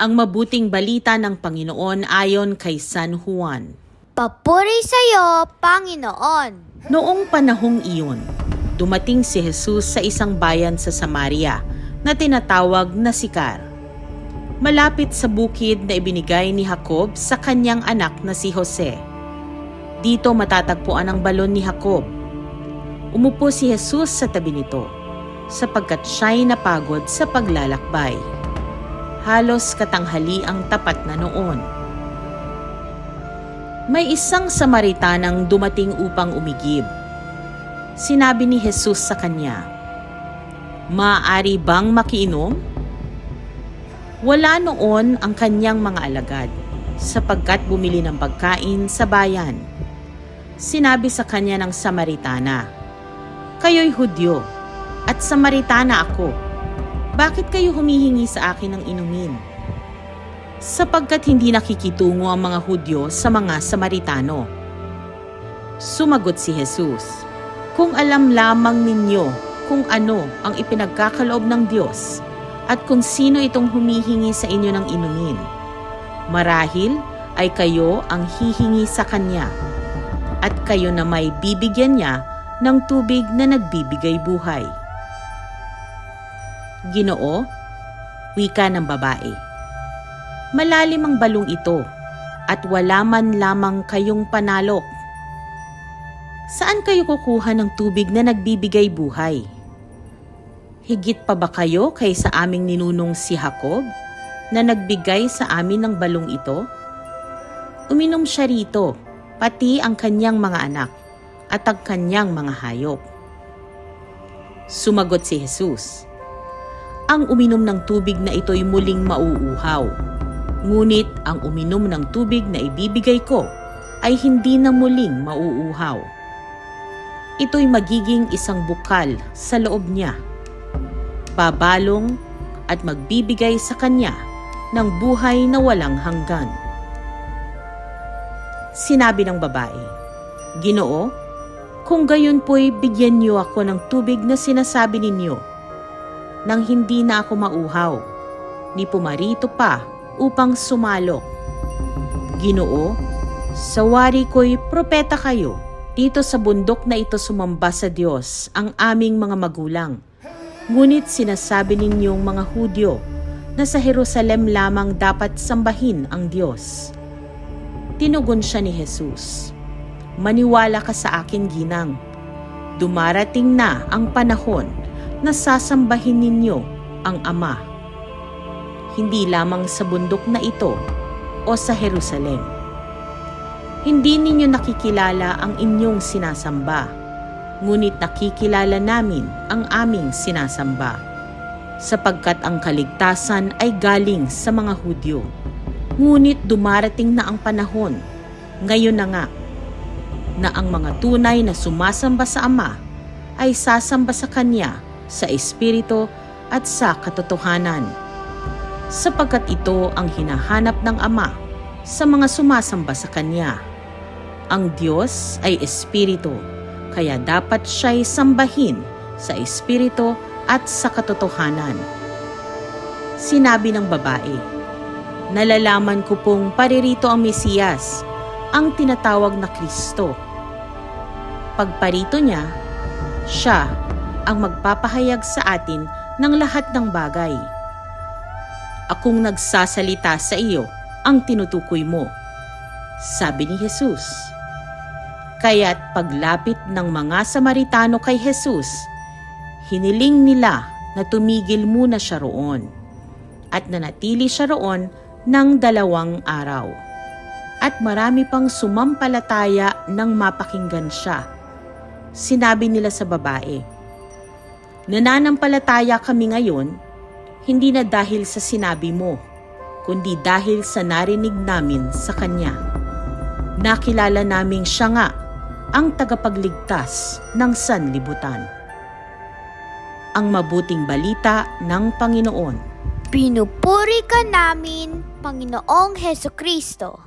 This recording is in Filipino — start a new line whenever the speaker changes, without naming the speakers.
Ang mabuting balita ng Panginoon ayon kay San Juan.
Papuri sa iyo, Panginoon.
Noong panahong iyon, dumating si Jesus sa isang bayan sa Samaria na tinatawag na Sicar. Malapit sa bukid na ibinigay ni Jacob sa kanyang anak na si Jose. Dito matatagpuan ang balon ni Jacob. Umupo si Jesus sa tabi nito, sapagkat siya'y napagod sa paglalakbay. Halos katanghali ang tapat na noon. May isang Samaritanang dumating upang umigib. Sinabi ni Jesus sa kanya, "Maaari bang makiinom?" Wala noon ang kanyang mga alagad, sapagkat bumili ng pagkain sa bayan. Sinabi sa kanya ng Samaritana, "Kayo'y Hudyo, at Samaritana ako. Bakit kayo humihingi sa akin ng inumin?" Sapagkat hindi nakikitungo ang mga Hudyo sa mga Samaritano. Sumagot si Jesus, "Kung alam lamang ninyo kung ano ang ipinagkakaloob ng Diyos at kung sino itong humihingi sa inyo ng inumin, marahil ay kayo ang hihingi sa Kanya at kayo na may bibigyan niya ng tubig na nagbibigay buhay." "Ginoo," wika ng babae, "malalim ang balong ito at wala man lamang kayong panalok. Saan kayo kukuha ng tubig na nagbibigay buhay? Higit pa ba kayo kaysa aming ninunong si Jacob na nagbigay sa amin ng balong ito? Uminom siya rito, pati ang kanyang mga anak at ang kanyang mga hayop." Sumagot si Jesus, "Ang uminom ng tubig na ito'y muling mauuhaw. Ngunit ang uminom ng tubig na ibibigay ko ay hindi na muling mauuhaw. Ito'y magiging isang bukal sa loob niya. Babalong at magbibigay sa kanya ng buhay na walang hanggan." Sinabi ng babae, "Ginoo, kung gayon po'y bigyan niyo ako ng tubig na sinasabi ninyo, nang hindi na ako mauhaw, ni pumarito pa upang sumalok. Ginoo, sa wari ko'y propeta kayo. Dito sa bundok na ito sumamba sa Diyos ang aming mga magulang. Ngunit sinasabi ninyong mga Hudyo na sa Jerusalem lamang dapat sambahin ang Diyos." Tinugon siya ni Jesus, "Maniwala ka sa akin, ginang. Dumarating na ang panahon na sasambahin ninyo ang Ama, hindi lamang sa bundok na ito o sa Jerusalem. Hindi ninyo nakikilala ang inyong sinasamba, ngunit nakikilala namin ang aming sinasamba, sapagkat ang kaligtasan ay galing sa mga Hudyo. Ngunit dumarating na ang panahon, ngayon na nga, na ang mga tunay na sumasamba sa Ama ay sasamba sa Kanya sa Espiritu at sa katotohanan, sapagkat ito ang hinahanap ng Ama sa mga sumasamba sa Kanya. Ang Diyos ay Espiritu, kaya dapat siya'y sambahin sa Espiritu at sa katotohanan." Sinabi ng babae, "Nalalaman ko pong paririto ang Mesiyas, ang tinatawag na Kristo. Pagparito niya, siya ang magpapahayag sa atin ng lahat ng bagay. Akong nagsasalita sa iyo ang tinutukoy mo," sabi ni Jesus. Kaya't paglapit ng mga Samaritano kay Jesus, hiniling nila na tumigil muna siya roon at nanatili siya roon ng 2 araw. At marami pang sumampalataya nang mapakinggan siya. Sinabi nila sa babae, "Nananampalataya kami ngayon, hindi na dahil sa sinabi mo, kundi dahil sa narinig namin sa Kanya. Nakilala naming siya nga ang tagapagligtas ng sanlibutan." Ang mabuting balita ng Panginoon.
Pinupuri ka namin, Panginoong Hesukristo.